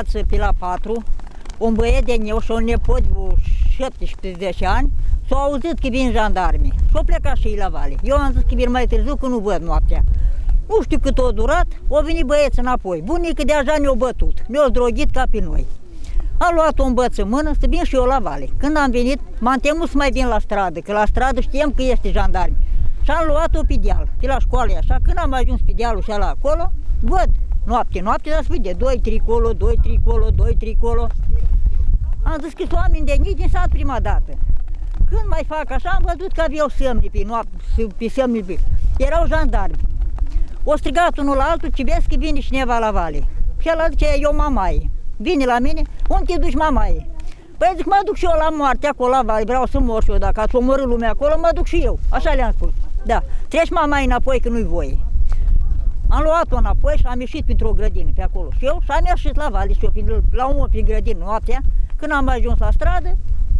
dimineață pe la 4, un băiet de meu și un nepot de 17 ani s-au auzit că vin jandarmii și-au plecat și ei la vale. Eu am zis că vin mai târziu, că nu văd noaptea. Nu știu cât a durat, au venit băieți înapoi. Bunică deja ne-au bătut, ne-au droghit ca pe noi. Am luat un băț în mână să vin și eu la vale. Când am venit, m-am temut să mai vin la stradă, că la stradă știam că este jandarmi. Și am luat-o pe deal, pe la școală așa. Când am ajuns pe dealul și la acolo, văd noapte, dar se vede 2-3 colo, 2-3 colo, 2-3 colo. Am zis că sunt oameni de nici din sat prima dată. Când mai fac așa, am văzut că aveau semne pe noapte, pe semne pe... Erau jandarmi. O strigat unul la altul, ce vezi că vine cineva la vale. Și ăla zice, eu mamaie. Vine la mine, unde te duci mamaie? Păi zic, mă duc și eu la moarte acolo la vale, vreau să mor și eu, dacă ați omorât lumea acolo, mă duc și eu. Așa le-am spus. Da, treci mamaie înapoi că nu-i voie. Am luat-o înapoi și am ieșit printr-o grădină pe acolo și eu și am ieșit la vale și eu la omul prin grădină noaptea. Când am ajuns la stradă,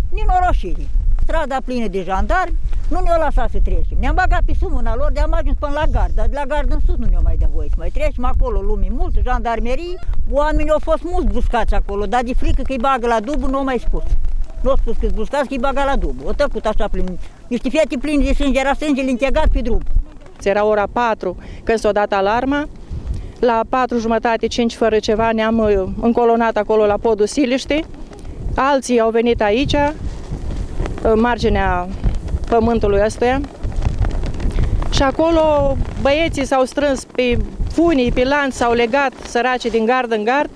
ninoroșire. Strada plină de jandarmi, nu ne-au lăsat să trecem. Ne-am băgat pe sub mâna lor, de-am ajuns până la gard, dar de la gard în sus nu ne-au mai dat voie să mai trecem. Acolo lumii mult, jandarmerii, oamenii au fost mulți buscați acolo, dar de frică că îi bagă la dubul, nu au mai spus. Nu au spus că-s buscați, că îi bagă la dubul. O tăcut așa plin, niște fete pline de sânge, era sângele întegat pe drum. Era ora 4 când s-a dat alarma. La 4:30, 5 fără ceva ne-am încolonat acolo la podul Siliștii. Alții au venit aici, în marginea pământului ăstuia. Și acolo băieții s-au strâns pe funii, pe lanț, s-au legat săracii din gard în gard.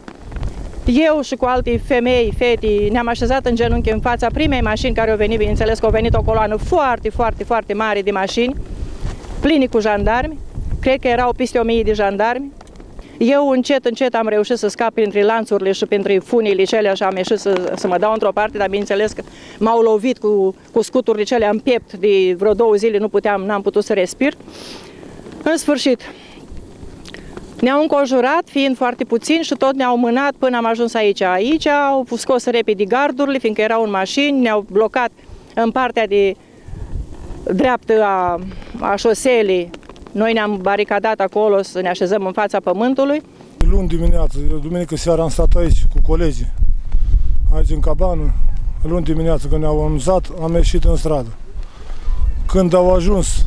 Eu și cu alte femei, fete, ne-am așezat în genunchi în fața primei mașini care au venit, bineînțeles că au venit o coloană foarte mare de mașini, plini cu jandarmi. Cred că erau peste 1000 de jandarmi. Eu încet am reușit să scap printre lanțurile și printre funile celea și am ieșit să mă dau într-o parte, dar bineînțeles că m-au lovit cu scuturile celea în piept de vreo 2 zile, n-am putut să respir. În sfârșit, ne-au înconjurat, fiind foarte puțini, și tot ne-au mânat până am ajuns aici. Aici au scos repede gardurile, fiindcă erau în mașini, ne-au blocat în partea de dreaptă a șoselei. Noi ne-am baricadat acolo să ne așezăm în fața pământului. Luni dimineață, duminică seara am stat aici cu colegii, aici în cabană. Luni dimineață când ne-au anunțat, am ieșit în stradă. Când au ajuns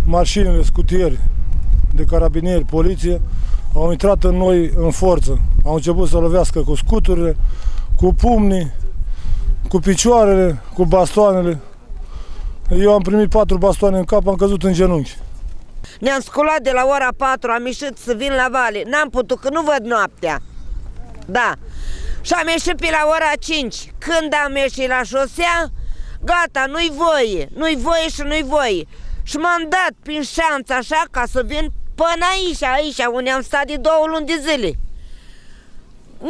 mașinile, scutieri de carabinieri, poliție, au intrat în noi în forță. Au început să lovească cu scuturile, cu pumnii, cu picioarele, cu bastoanele. Eu am primit 4 bastoane în cap, am căzut în genunchi. Ne-am sculat de la ora 4, am ieșit să vin la vale. N-am putut, că nu văd noaptea. Da. Și am ieșit pe la ora 5. Când am ieșit la șosea, gata, nu-i voie. Nu-i voie și nu-i voie. Și m-am dat prin șanță așa ca să vin până aici, unde am stat de 2 luni de zile.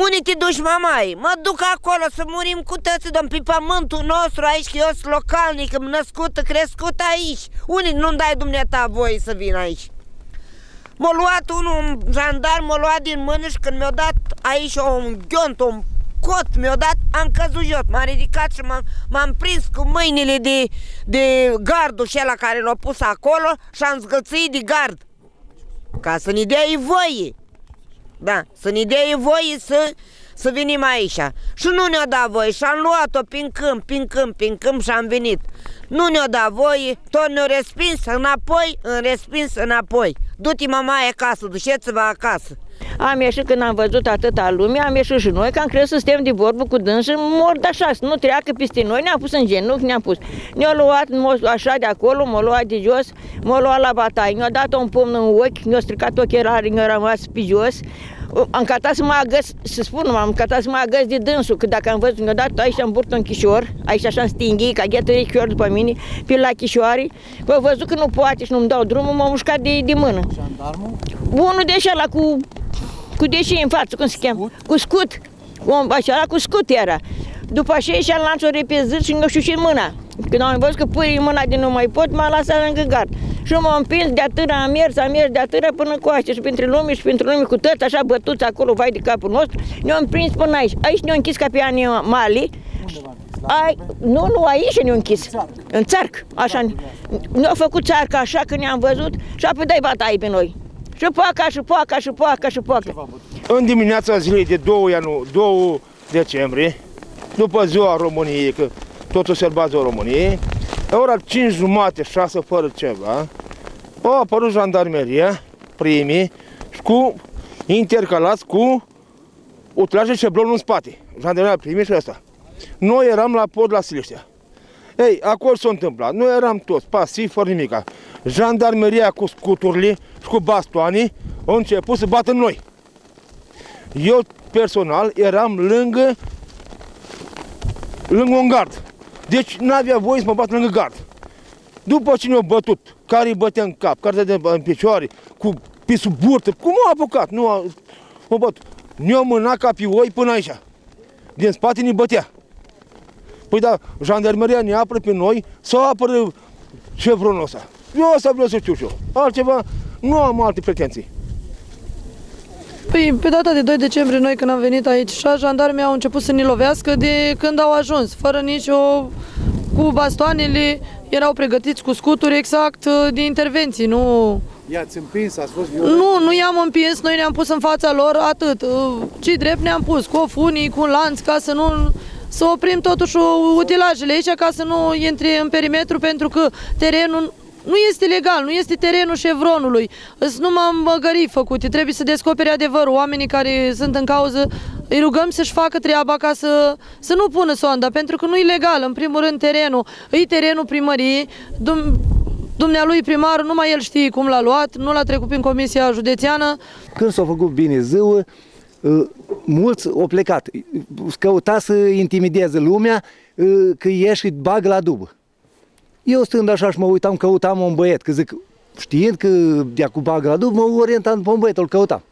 Unde te duci, mamai? Mă duc acolo să murim cu toții, domn, pe pământul nostru aici, că eu sunt localnic, născută, crescută aici. Unde nu-mi dai dumneata voie să vin aici? M-a luat un jandarm, m-a luat din mână și când mi-a dat aici un ghiont, un cot, mi-a dat, am căzut jos, m-am ridicat și m-am prins cu mâinile de gardul și ăla care l-a pus acolo și am zgățit de gard. Ca să ne dea voie. Da, să ne dea voie să venim aici. Și nu ne-a dat voie și am luat-o prin câmp și am venit. Nu ne-a dat voie, tot ne-a respins înapoi. Du-te mamaie acasă, duceți-vă acasă. Am ieșit când am văzut atâta lume, am ieșit și noi, că am crezut să stăm de vorbă cu dâns și mor de așa, să nu treacă peste noi, ne-am pus în genunchi, ne-am pus. Ne-a luat așa de acolo, m-a luat de jos, m-a luat la bătaie, ne-a dat un pumn în ochi, ne-a stricat ochelarii, ne-a rămas pe jos. Am catat să mă agăs, să spun, am catat să mă agăs de dânsul, că dacă am văzut, ne-a dat aici în burtă un chișor, aici așa în stinghii, ca ghetă de chișor după mine, pe la chișoare, că văzut că nu poate și nu-mi dau drumul, m-a mușcat de mână. Jandarmul? Unul de așa, cu deșii în față, cum se cheamă? Cu scut. Așa, cu scut era. După aceea și-a lanțul repezit și nu știu și mâna. Când am văzut că pui mâna de nu mai pot, m-a lăsat lângă gard. Și m-am împins de atâra, am mers de atâra până cu așa și printre lume cu tăți așa bătuți acolo, vai de capul nostru, ne-am împins până aici. Aici ne-au închis ca pe animale. Nu, aici ne-au închis. În țarc, așa. Ne-au făcut țarcă așa că ne-am văzut și apoi dai bătaie pe noi. Și poaca. în dimineața zilei de 2 decembrie, după ziua României, că totul sărba ziua României, la ora 5:30, 6 fără ceva, au apărut jandarmeria, primii, intercalați cu utilaje șeblonul în spate. Jandarmeria primii și ăsta. Noi eram la pod la Siliștea. Ei, acolo s-a întâmplat. Noi eram toți pasivi, fără nimica. Jandarmeria cu scuturile și cu bastoane au început să bată în noi. Eu, personal, eram lângă un gard. Deci n-avea voie să mă bat lângă gard. După ce ne-au bătut, care îi bătea în cap, care îi în picioare, cu pisul burtă, cum m-a apucat? Nu mă bătut. Ne-au mânat ca pe oi până aici. Din spate ne bătea. Păi da, jandarmeria ne apără pe noi sau apără șevronul ăsta. Eu asta vreau să știu și eu. Altceva, nu am alte pretenții. Păi, pe data de 2 decembrie, noi când am venit aici, jandarmii au început să ne lovească de când au ajuns, fără nicio... cu bastoanele, erau pregătiți cu scuturi exact de intervenții, nu... I-ați împins, ați fost violent? Nu i-am împins, noi ne-am pus în fața lor, atât. Ce drept ne-am pus, cu o funii, cu un lanț, ca să nu... să oprim totuși utilajele aici, ca să nu intre în perimetru, pentru că terenul nu este legal, nu este terenul șevronului. Sunt numai măgării făcute, trebuie să descopere adevărul. Oamenii care sunt în cauză, îi rugăm să-și facă treaba ca să nu pună sonda, pentru că nu e legal. În primul rând terenul, e terenul primăriei, dumnealui primarul, numai el știe cum l-a luat, nu l-a trecut prin comisia județeană. Când s-a făcut bine ziua, mulți au plecat, căuta să intimideze lumea, că ieși și bag la dubă. Eu stând așa și mă uitam, căutam un băiet, că zic, știind că de-a cu bag la dubă, mă orientam pe un băiet, îl căutam.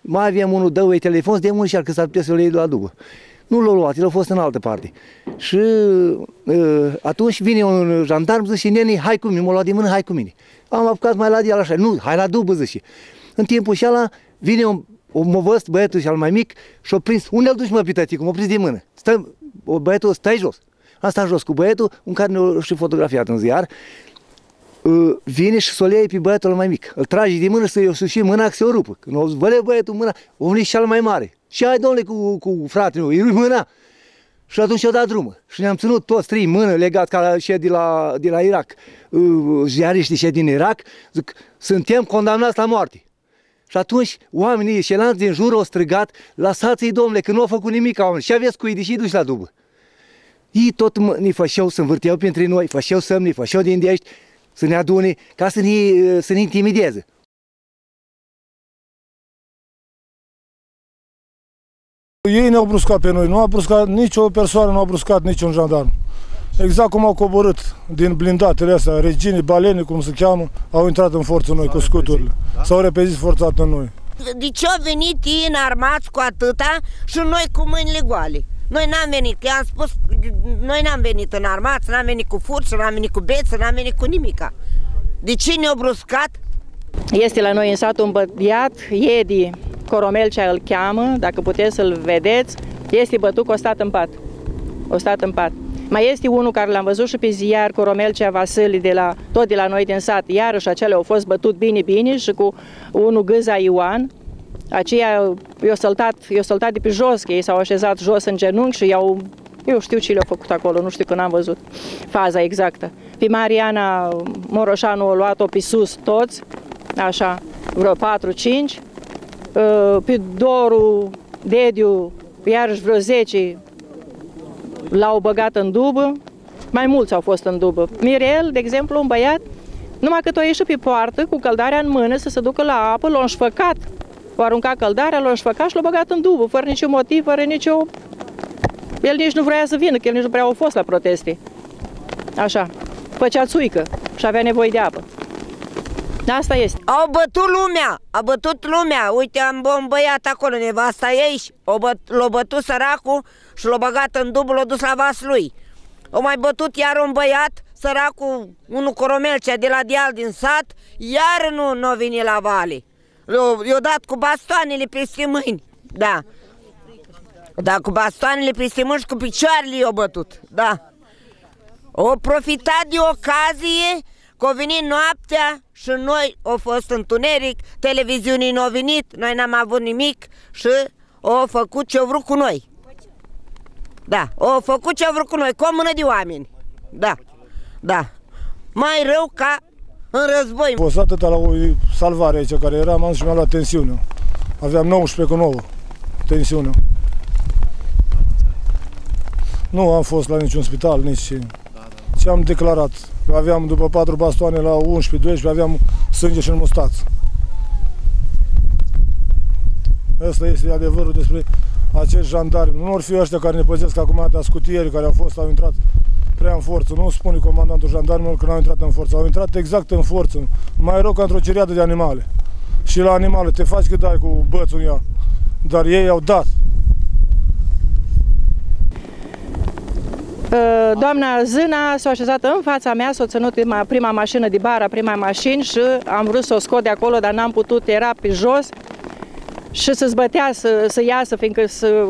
Mai aveam unul, dă-i telefon, de mult și că s-ar putea să-l iei la dubă. Nu l-a luat, el a fost în altă parte. Și atunci vine un jandarm, zice, neni, hai cu mine, m-a luat de mână, hai cu mine. Am apucat mai la el așa, nu, hai la dubă, zice. În timpul ăla vine mă văd băiatul și al mai mic și a prins, unde îl duci mă, pităticu, m-a prins de mână. Băiatul, stai jos. Am stat jos cu băiatul, un care ne-a și fotografiat în ziar. Vine și s-o leie pe băiatul mai mic. Îl trage de mână să-i suși mâna, că se-o rupă. Când o văle băiatul mâna, o venit cel mai mare. Și hai, domnule, cu fratele meu, îi rupi mâna. Și atunci i-a dat drumul. Și ne-am ținut toți trei mână legați ca și de la Irak. Ziariștii și din Irak, zic, suntem condamnați la moarte. Și atunci oamenii șelanți din jur au strigat, lăsați-i, domnule, că nu au făcut nimic oameni. Și aveți cu ei, deși duci la dubă. Ei tot ne fășeau să învârteau printre noi, fășeau semne, fășeau din dești, să ne adune, ca să ne intimideze. Ei ne-au bruscat pe noi, nu a bruscat nicio persoană, nu a bruscat niciun jandarm. Exact cum au coborât din blindatele astea, regini, balene, cum se cheamă, au intrat în forță noi cu scuturile. S-au repezit forțat în noi. De ce au venit ei înarmați cu atâta și noi cu mâinile goale? Noi n-am venit, că i-am spus, noi n-am venit înarmați, n-am venit cu furci, n-am venit cu bețe, n-am venit cu nimica. De ce ne-au bruscat? Este la noi în sat un băiat, Edi Coromelcea îl cheamă, dacă puteți să-l vedeți, este bătut, o stat în pat. O stat în pat. Mai este unul care l-am văzut și pe ziar, Coromelcea Vasile, tot de la noi din sat, iarăși acele au fost bătut bine și cu unul Gâza Ioan. Aceia i-au săltat de pe jos, că ei s-au așezat jos în genunchi și eu știu ce le-au făcut acolo, nu știu că n-am văzut faza exactă. Pe Mariana Moroșanu a luat-o pe sus toți, așa, vreo 4-5, pe Doru Dediu, iarăși vreo 10 l-au băgat în dubă, mai mulți au fost în dubă. Mirel, de exemplu, un băiat, numai cât o ieșit pe poartă cu căldarea în mână să se ducă la apă, l-a înșfăcat. O arunca căldarea, l-a înșfăcat și l-a băgat în dubă, fără niciun motiv, fără nicio... El nici nu vrea să vină, că el nici nu prea a fost la proteste. Așa, făcea țuică și avea nevoie de apă. Asta este. Au bătut lumea, a bătut lumea. Uite, am un băiat acolo, nevasta ei, l-a bătut săracul și l-a băgat în dubă, l-a dus la vas lui. O mai bătut iar un băiat, săracul, unul Coromelcea de la deal din sat, iar nu a venit la vale. I-a dat cu bastoanele peste mâini, da. Da, cu bastoanele peste mâini și cu picioarele i-a bătut, da. O profitat de ocazie, Că a venit noaptea și noi au fost întuneric, televiziunii n-au venit, noi n-am avut nimic și au făcut ce-au vrut cu noi. Da, au făcut ce-au vrut cu noi, cu o mână de oameni. Da, da. Mai rău ca în război. A fost atâta la o salvare aici care era, m-am dus și mi-a luat tensiunea. Aveam 19,9 tensiunea. Nu am fost la niciun spital, nici ce am declarat. Aveam după 4 bastoane la 11-12, aveam sânge și în mustață. Asta este adevărul despre acești jandarmi. Nu or fi ăștia care ne păzesc acum, atâtea scutieri care au intrat prea în forță. Nu spune comandantul jandarmilor că n-au intrat în forță. Au intrat exact în forță. Mai rău ca într-o ceriadă de animale. Și la animale te faci cât dai cu bățul în ea. Dar ei au dat. Doamna Zâna s-a așezat în fața mea, s-a ținut prima mașină de bara, prima mașină și am vrut să o scot de acolo, dar n-am putut, era pe jos și să zbătea să iasă, fiindcă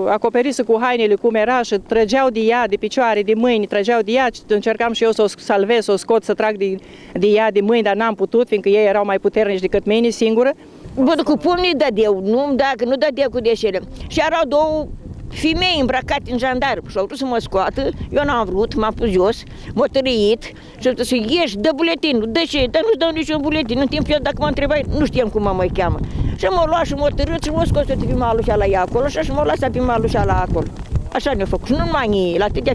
acoperise cu hainele cum era și trăgeau de ea, de picioare, de mâini, trăgeau de ea, încercam și eu să o salvez, să o scot, să trag de ea de mâini, dar n-am putut, fiindcă ei erau mai puternici decât mine singură. Bă, cu pumnii dădeau, nu dădeau cu deșele. Și erau două femei îmbrăcate în jandarm și au vrut să mă scoată, eu n-am vrut, m-am pus jos, m-a tăriit și au zis să ieși, dă buletinul, dă ce, dar nu-ți dau niciun buletin, în timp eu dacă mă întrebai, nu știam cum mă mai cheamă. Și m-a luat și m-a tărât și m-a scos pe malușa la ea acolo și m-a lăsat pe malușa la acolo. Așa ne-a făcut și nu numai la atâtea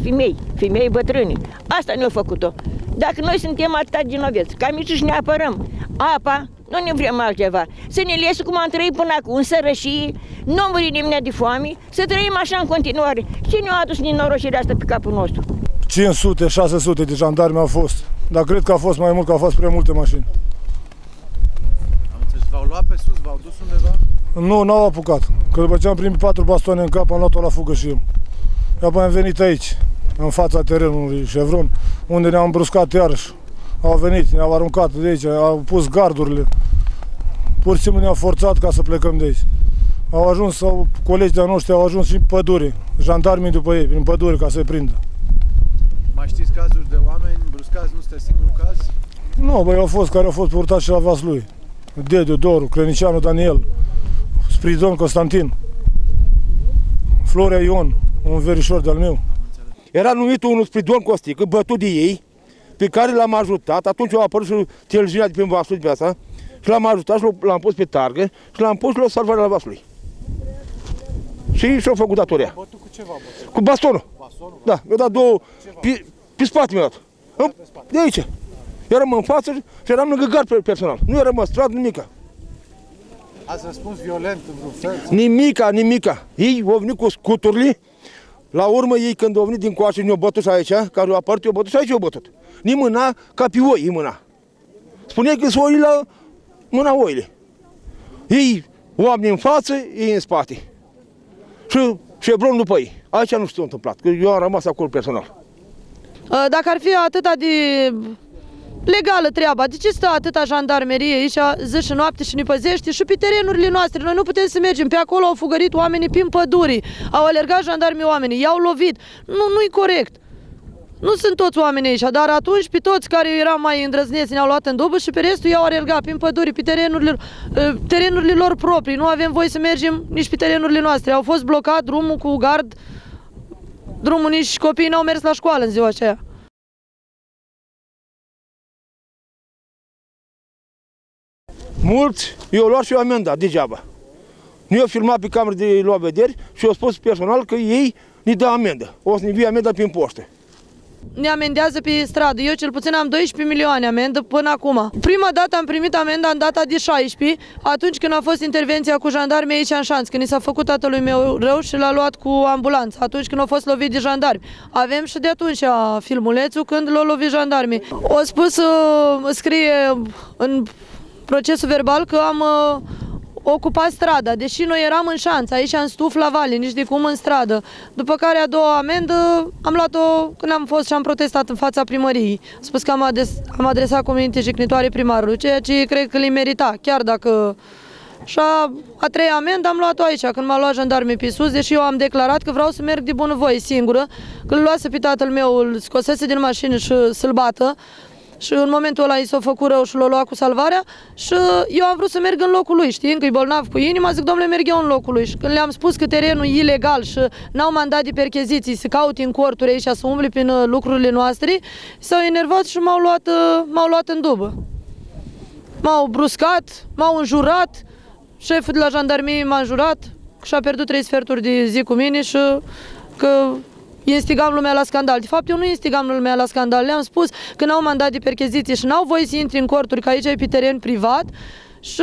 femei bătrâni, asta ne-a făcut-o. Dacă noi suntem atâta genoveți, ca mici și ne apărăm, apa, nu ne vrem altceva. Să ne lese cum am trăit până acum, în sărășie, nu muri nimeni de foame, să trăim așa în continuare. Cine a adus nenorocirea asta pe capul nostru? 500-600 de jandarmi au fost, dar cred că a fost mai mult, că au fost prea multe mașini. Am înțeles, v-au luat pe sus, v-au dus undeva? Nu, n-au apucat. Că după ce am primit 4 bastoane în cap, am luat-o la fugă și eu. Apoi am venit aici, în fața terenului Chevron, unde ne-am îmbruscat iarăși. Au venit, ne-au aruncat de aici, au pus gardurile. Pur și simplu ne-au forțat ca să plecăm de aici. Au ajuns, colegii de-a noștri au ajuns și în pădure, jandarmii după ei, prin pădure, ca să-i prindă. Mai știți cazuri de oameni bruscați, nu sunteți singurul caz? Nu, băi, au fost care au fost purtați și la Vaslui. Dediu Doru, Crenicianu Daniel, Spridon Constantin, Florea Ion, un verișor de-al meu. Era numit unul Spridon Costică, bătut de ei, pe care l-am ajutat, atunci au apărut și televiziunea de pe Vaslui de pe asta, și l-am ajutat și l-am pus pe targă și l-am pus și l-au salvat la Vaslui. Și și-au făcut datoria. Cu ce v-a bătut? Cu bastonul. Bastonul? Da, mi-a dat două, pe spate mi-a dat. De aici. Eram în față și eram lângă gard personal. Nu eram în stradă, nimica. Ați răspuns violent în vreun fel? Nimica. Ei au venit cu scuturile. La urmă ei când au venit din coace ne-au bătut aici, care au apărut, i-au bătut și aici i-au bătut. Ni mâna ca pe oi, îi mâna. Spunea că sunt oile la mâna oile. Ei, oameni în față, ei în spate. Și Chevron după ei. Aici nu știu ce s-a întâmplat, că eu am rămas acolo personal. Dacă ar fi atâta de legală treaba, de ce stă atâta jandarmerie aici zi și noapte și ne păzește și pe terenurile noastre? Noi nu putem să mergem, pe acolo au fugărit oamenii prin păduri, au alergat jandarmii oamenii, i-au lovit. Nu-i corect. Nu sunt toți oamenii aici, dar atunci pe toți care erau mai îndrăzneți ne-au luat în dubă și pe restul i-au alergat prin păduri, pe terenurile lor proprii. Nu avem voie să mergem nici pe terenurile noastre. Au fost blocat drumul cu gard, drumul nici copiii n-au mers la școală în ziua aceea. Mulți i-au luat și eu amenda, degeaba. Nu i-au filmat pe cameră de luat vederi și i-au spus personal că ei ne dă amendă. O să ne vie amenda prin poștă. Ne amendează pe stradă. Eu cel puțin am 12 milioane amendă până acum. Prima dată am primit amenda în data de 16, atunci când a fost intervenția cu jandarmii aici în șanț, când i s-a făcut tatălui meu rău și l-a luat cu ambulanță, atunci când a fost lovit de jandarmi. Avem și de atunci filmulețul când l-a lovit jandarmii. O spus, scrie în procesul verbal că am ocupat strada, deși noi eram în șanț, aici în Stuf la Vale, nici de cum în stradă. După care a doua amendă am luat-o când am fost și am protestat în fața primăriei. Am spus că am adresat comunității jignitoare primarului, ceea ce cred că le merita, chiar dacă... Și a treia amendă am luat-o aici, când m-a luat jandarmii pe sus, deși eu am declarat că vreau să merg de bunăvoie singură, că îl luase pe tatăl meu, îl scosese din mașină și să-l bată. și în momentul ăla i s-a făcut rău și l-a luat cu salvarea și eu am vrut să merg în locul lui, știind că e bolnav cu inima, zic, domnule, merg eu în locul lui. Și când le-am spus că terenul e ilegal și n-au mandat de percheziții să caute în corturi aici, să umble prin lucrurile noastre, s-au enervat și m-au luat în dubă. M-au bruscat, m-au înjurat, șeful de la jandarmerie m-a înjurat și a pierdut 3 sferturi de zi cu mine și că instigam lumea la scandal. De fapt, eu nu instigam lumea la scandal. Le-am spus că n-au mandat de percheziție și n-au voie să intri în corturi, că aici e pe teren privat și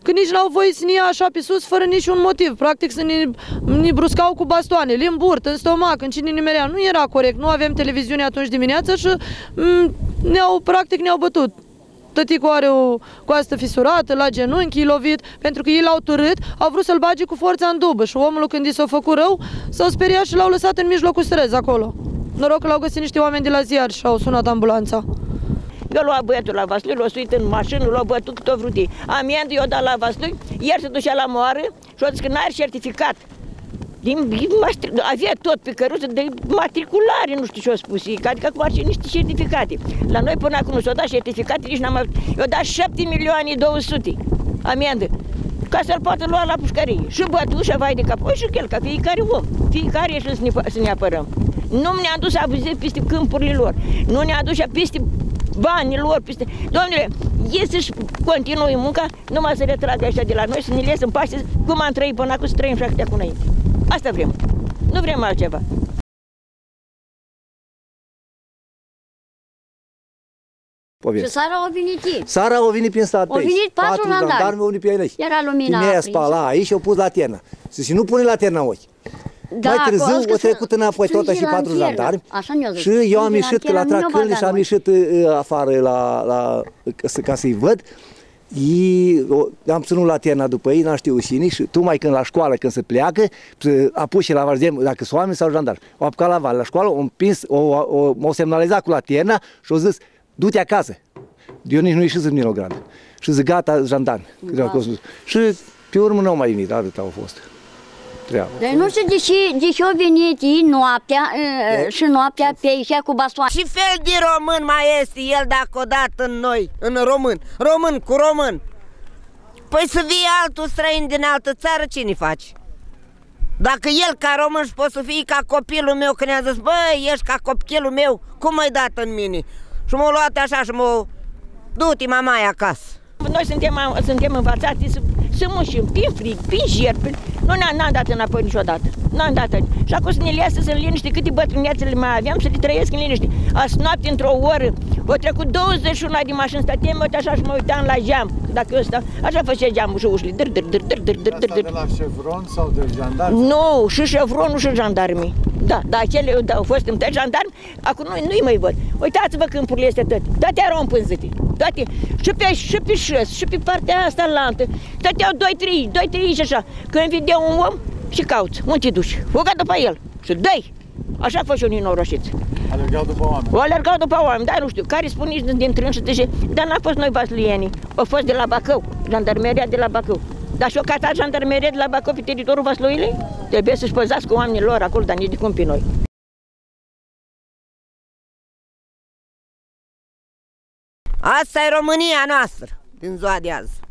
că nici n-au voie să ne ia așa pe sus fără niciun motiv. Practic să ne bruscau cu bastoane, în burtă, în stomac, în cine nimerea. Nu era corect. Nu aveam televiziune atunci dimineața și practic ne-au bătut. Tăticul are o coastă fisurată, la genunchi, lovit, pentru că ei l-au târât, au vrut să-l bage cu forța în dubă și omul, când i s-a făcut rău, s-au speriat și l-au lăsat în mijlocul străzi acolo. Noroc că l-au găsit niște oameni de la ziar și au sunat ambulanța. Eu l-a băiatul la Vaslui, l-a suit în mașină, l-a bătut cât o vrut ei. Amendă i-o dat la Vaslui, iar se ducea la moară și a zis că n-are certificat. Avea tot pe căruță de matriculare, nu știu ce a spus, adică acum are niște certificate. La noi până acum nu s-au dat certificate, nici n-am avut. Eu dat 7.200.000 amendă, ca să-l poată lua la pușcărie. Și bătut și vai de cap, și el, ca fiecare om, fiecare ieși să ne apărăm. Nu ne-a dus abuziv peste câmpurile lor, nu ne-a dus peste banii lor, peste... Domnule, e să-și continui munca, numai să retragă așa de la noi, să ne ies în paște, cum am trăit până acum, să trăim și acum de acum înainte. Asta vrem. Nu vrem altceva. Și seara au venit ei. Seara au venit prin stat pe aici. Au venit 4 jandarmi. Au venit pe aici. Era lumina aprinsă. Spala aici și au pus laternă. Și nu pune laternă în ochi. Da, mai târziu au trecut înapoi tot și 4 jandarmi. Și eu am ieșit că la tracârle și am ieșit afară ca să-i văd. Am ținut laterna după ei, n-am știut cine, și tocmai când la școală, când se pleacă, a pus și la vazem, dacă sunt oameni sau jandarmi. Au apucat la vale, la școală, m-au semnalizat cu laterna și au zis, du-te acasă. Eu nici nu ieșit în Milogradă. Și zic, gata, jandarmi. Da. Și pe urmă nu au mai venit, atât au fost. Treaba. Deci nu știu de ce au venit ei noaptea și noaptea pe aici cu bastoane. Și fel de român mai este el dacă o dată în noi, în român. Român cu român. Păi să vie altul străin din altă țară, cine faci? Dacă el ca român și poate să fie ca copilul meu, când i-a zis, băi, ești ca copilul meu, cum ai dat în mine? Și m-a luat așa și du-te mamaie acasă. Noi suntem învățați să mușim prin frig, prin jertfă. Nu n-am dat înapoi niciodată. N-am dat. Și acum să ne lasă în liniște, câte bătrânețe le mai aveam, să le trăiesc în liniște. Azi noapte, într-o oră, au trecut 21 de mașini, stăteam așa și mă uitam la geam. Dacă eu stau, așa făcea geamul și ușile. Asta de la Chevron sau de jandarmi? Nu, și Chevronul și jandarmii. Da, acele au fost îmi jandarmi, acum nu-i mai văd. Uitați-vă câmpurile astea toate erau împânzite. Toate, și pe șes, și pe partea asta la altă. Stăteau 2-3 și așa. Când vedeau un om și cauți, unde te duci? Fuga după el și dă-i. Așa faci un nenorociți. Alergau după oameni. O alergau după oameni, dar nu știu, care spun nici din trânși, dar n-a fost noi vasluienii, au fost de la Bacău, jandarmeria de la Bacău. Dar și-o catat jandarmeria de la Bacău pe teritoriul Vasluiului? Trebuie să-și păzați cu oamenii lor acolo, dar nici de cum pe noi. Asta e România noastră din ziua de azi.